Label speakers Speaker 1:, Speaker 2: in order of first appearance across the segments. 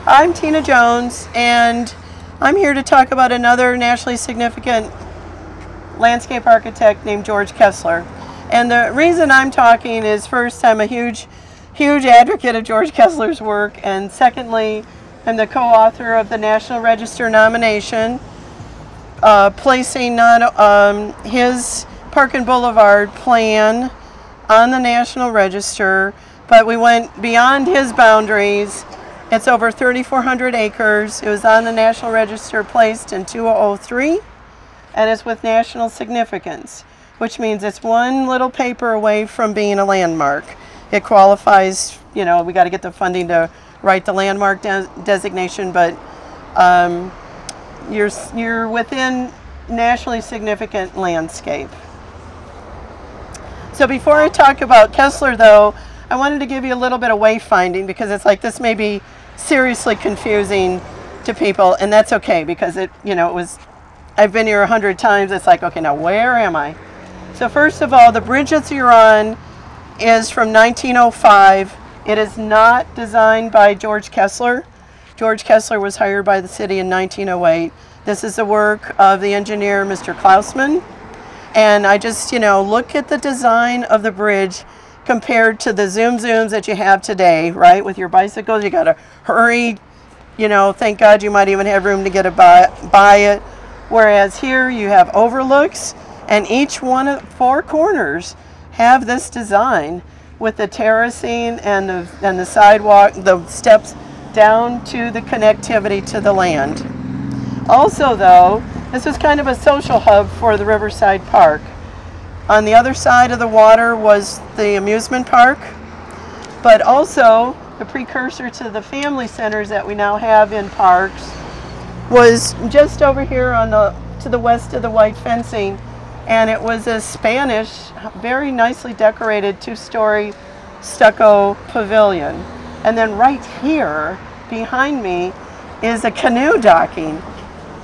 Speaker 1: I'm Tina Jones, and I'm here to talk about another nationally significant landscape architect named George Kessler. And the reason I'm talking is, first, I'm a huge advocate of George Kessler's work, and secondly, I'm the co-author of the National Register nomination, placing his Park and Boulevard plan on the National Register, but we went beyond his boundaries. It's over 3,400 acres. It was on the National Register, placed in 2003, and it's with national significance, which means it's one little paper away from being a landmark. It qualifies, you know, we got to get the funding to write the landmark designation, but you're within nationally significant landscape. So before I talk about Kessler, though, I wanted to give you a little bit of wayfinding, because it's like this may be seriously confusing to people, and that's okay, because I've been here 100 times. It's like, okay, now where am I? So first of all, the bridge that you're on is from 1905. It is not designed by George Kessler. George Kessler was hired by the city in 1908. This is the work of the engineer, Mr. Klausman. And I just, look at the design of the bridge compared to the zooms that you have today, right? With your bicycles, you gotta hurry, thank God you might even have room to get by it. Whereas here you have overlooks, and each one of 4 corners have this design with the terracing and the sidewalk, the steps down to the connectivity to the land. Also, though, this was kind of a social hub for the Riverside Park. On the other side of the water was the amusement park, but also the precursor to the family centers that we now have in parks was just over here to the west of the white fencing, and it was a Spanish, very nicely decorated 2-story stucco pavilion. And then right here behind me is a canoe docking.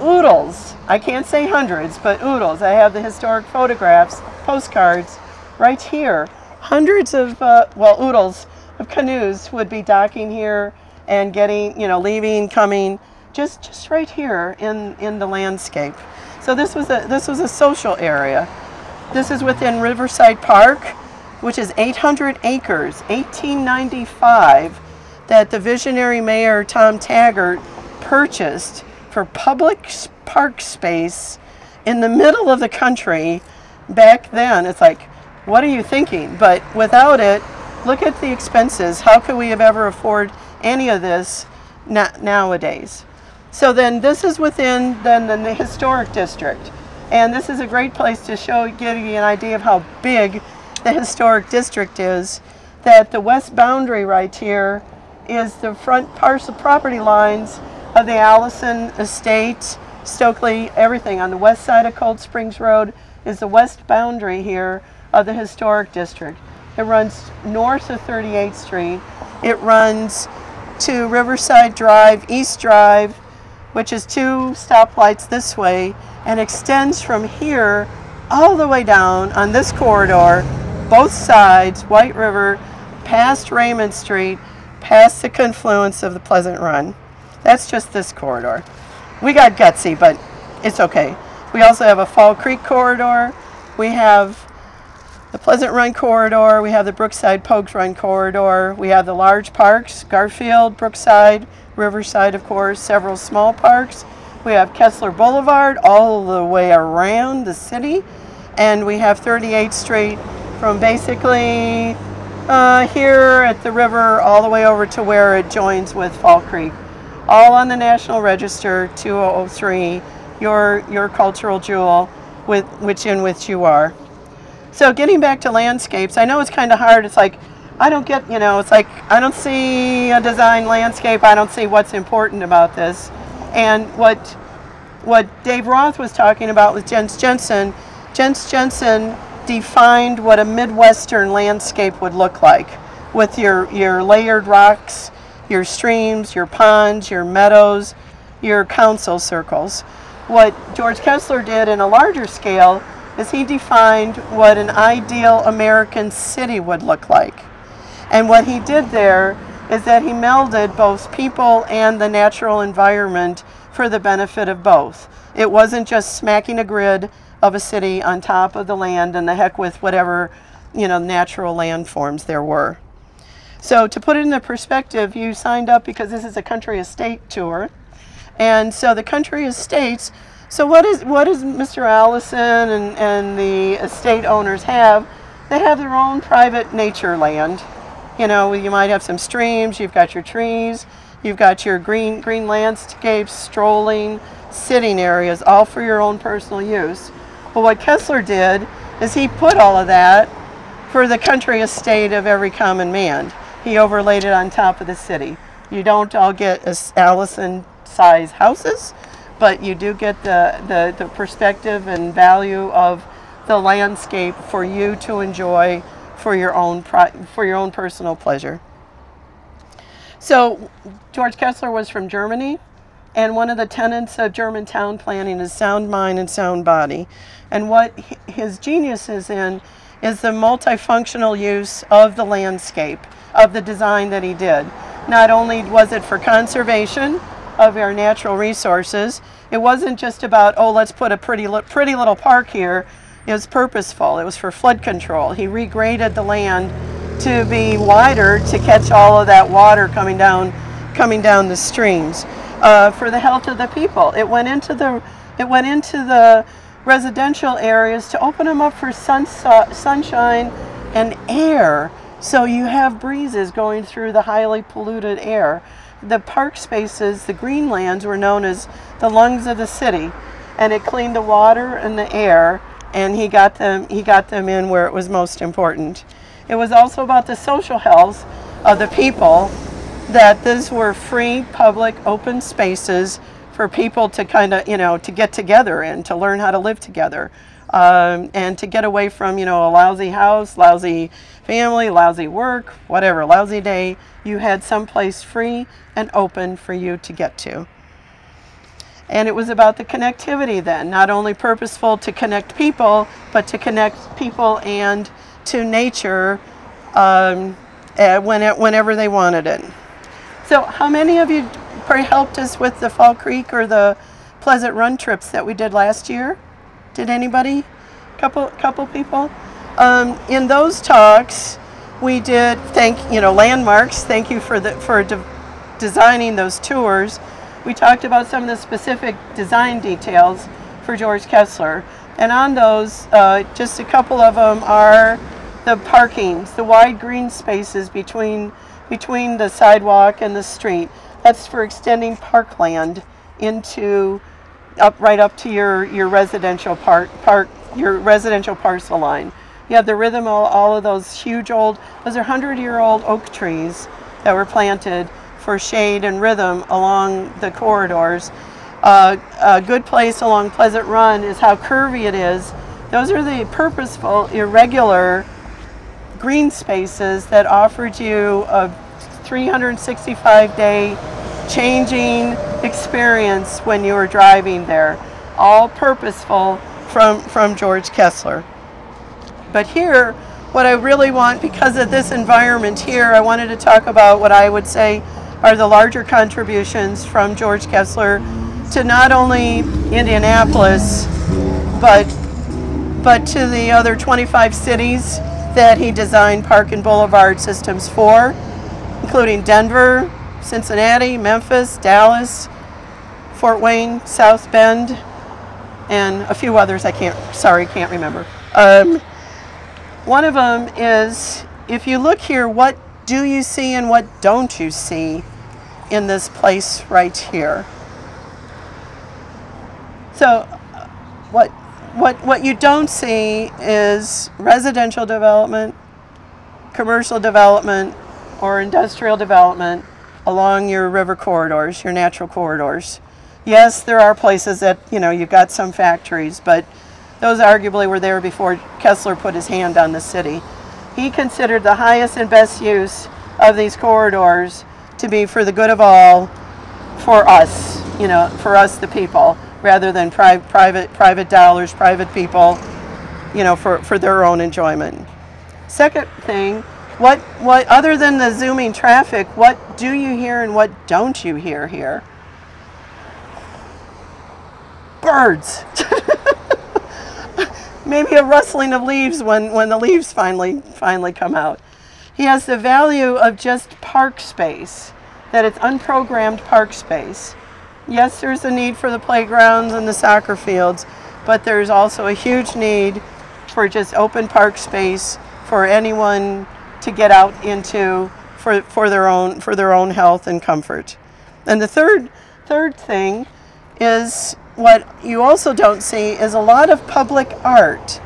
Speaker 1: Oodles, I can't say hundreds, but oodles. I have the historic photographs, postcards right here. Hundreds of, oodles of canoes would be docking here and getting, leaving, coming, just right here in the landscape. So this was a social area. This is within Riverside Park, which is 800 acres, 1895, that the visionary mayor Tom Taggart purchased for public park space in the middle of the country. Back then, it's like, what are you thinking? But without it, look at the expenses. How could we have ever afford any of this nowadays? So then this is within the historic district. And this is a great place to give you an idea of how big the historic district is. That the west boundary right here is the front parcel property lines of the Allison Estate, Stokely, everything. On the west side of Cold Springs Road is the west boundary here of the historic district. It runs north of 38th Street. It runs to Riverside Drive, East Drive, which is 2 stoplights this way, and extends from here all the way down on this corridor, both sides, White River, past Raymond Street, past the confluence of the Pleasant Run. That's just this corridor. We got gutsy, but it's okay. We also have a Fall Creek corridor. We have the Pleasant Run corridor. We have the Brookside Pokes Run corridor. We have the large parks, Garfield, Brookside, Riverside, of course, several small parks. We have Kessler Boulevard all the way around the city. And we have 38th Street from basically here at the river all the way over to where it joins with Fall Creek. All on the National Register, 2003, your cultural jewel, which you are. So getting back to landscapes, I know it's kind of hard. It's like, I don't get, it's like, I don't see a design landscape. I don't see what's important about this. And what Dave Roth was talking about with Jens Jensen defined what a Midwestern landscape would look like, with your layered rocks, your streams, your ponds, your meadows, your council circles. What George Kessler did in a larger scale is he defined what an ideal American city would look like. And what he did there is that he melded both people and the natural environment for the benefit of both. It wasn't just smacking a grid of a city on top of the land and the heck with whatever, natural landforms there were. So to put it into perspective, you signed up because this is a country estate tour. And so the country estates, so what does Mr. Allison and the estate owners have? They have their own private nature land. You might have some streams, you've got your trees, you've got your green landscapes, strolling, sitting areas, all for your own personal use. But what Kessler did is he put all of that for the country estate of every common man. He overlaid it on top of the city. You don't all get Allison-size houses, but you do get the perspective and value of the landscape for you to enjoy for your own personal pleasure. So George Kessler was from Germany, and one of the tenets of German town planning is sound mind and sound body. And what his genius is in is the multifunctional use of the landscape, of the design that he did. Not only was it for conservation of our natural resources, it wasn't just about, oh, let's put a pretty little park here. It was purposeful. It was for flood control. He regraded the land to be wider to catch all of that water coming down the streams. For the health of the people, it went into the residential areas to open them up for sunshine and air. So you have breezes going through the highly polluted air. The park spaces, the greenlands, were known as the lungs of the city, and it cleaned the water and the air, and he got them in where it was most important. It was also about the social health of the people, that these were free, public, open spaces for people to kind of, to get together in, to learn how to live together. And to get away from, a lousy house, lousy family, lousy work, whatever, lousy day. You had someplace free and open for you to get to. And it was about the connectivity then, not only purposeful to connect people, but to connect people and to nature whenever they wanted it. So how many of you probably helped us with the Fall Creek or the Pleasant Run trips that we did last year? Did anybody? Couple people? In those talks, we did landmarks. Thank you for designing those tours. We talked about some of the specific design details for George Kessler, and on those, just a couple of them are the parkings, the wide green spaces between the sidewalk and the street. That's for extending parkland into right up to your residential your residential parcel line. You have the rhythm of all of those huge those are 100-year-old oak trees that were planted for shade and rhythm along the corridors. A good place along Pleasant Run is how curvy it is. Those are the purposeful, irregular green spaces that offered you a 365-day changing experience when you were driving there. All purposeful from George Kessler. But here, what I really want, because of this environment here, I wanted to talk about what I would say are the larger contributions from George Kessler to not only Indianapolis, but to the other 25 cities that he designed park and boulevard systems for, including Denver, Cincinnati, Memphis, Dallas, Fort Wayne, South Bend, and a few others I can't remember. One of them is, if you look here, what do you see and what don't you see in this place right here? So what you don't see is residential development, commercial development, or industrial development along your river corridors, your natural corridors. Yes, there are places that, you've got some factories, but those arguably were there before Kessler put his hand on the city. He considered the highest and best use of these corridors to be for the good of all, for us, for us the people, rather than private dollars, private people, for their own enjoyment. Second thing What other than the zooming traffic, what do you hear and what don't you hear here? Birds. Maybe a rustling of leaves when the leaves finally come out. He has the value of just park space, that it's unprogrammed park space. Yes, there's a need for the playgrounds and the soccer fields, but there's also a huge need for just open park space for anyone to get out into for their own health and comfort. And the third thing is, what you also don't see is a lot of public art.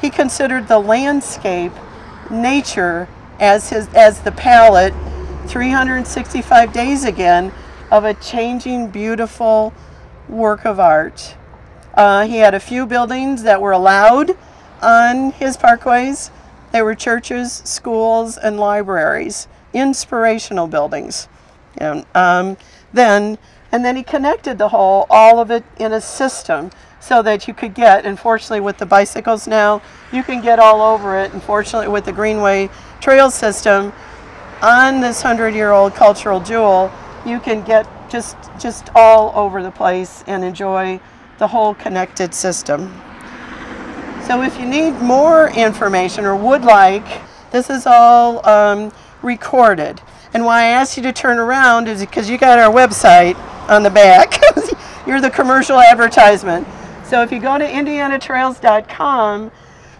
Speaker 1: He considered the landscape, nature, as the palette, 365 days again, of a changing, beautiful work of art. He had a few buildings that were allowed on his parkways. They were churches, schools, and libraries, inspirational buildings. And then he connected all of it in a system so that you could get, unfortunately with the bicycles now, you can get all over it. Unfortunately with the Greenway Trail system, on this 100-year-old cultural jewel, you can get just all over the place and enjoy the whole connected system. So if you need more information or would like, this is all recorded. And why I asked you to turn around is because you got our website on the back. You're the commercial advertisement. So if you go to indianatrails.com,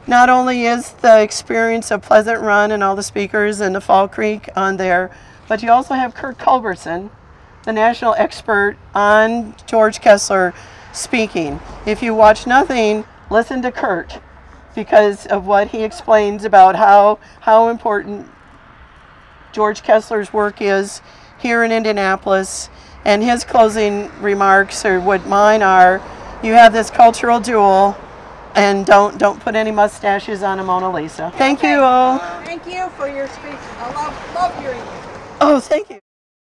Speaker 1: not only is the experience of Pleasant Run and all the speakers and the Fall Creek on there, but you also have Kurt Culbertson, the national expert on George Kessler, speaking. If you watch nothing, listen to Kurt, because of what he explains about how important George Kessler's work is here in Indianapolis. And his closing remarks, or what mine are, you have this cultural jewel, and don't put any mustaches on a Mona Lisa. Thank you all.
Speaker 2: Thank you for your speech. I love hearing you.
Speaker 1: Oh, thank you.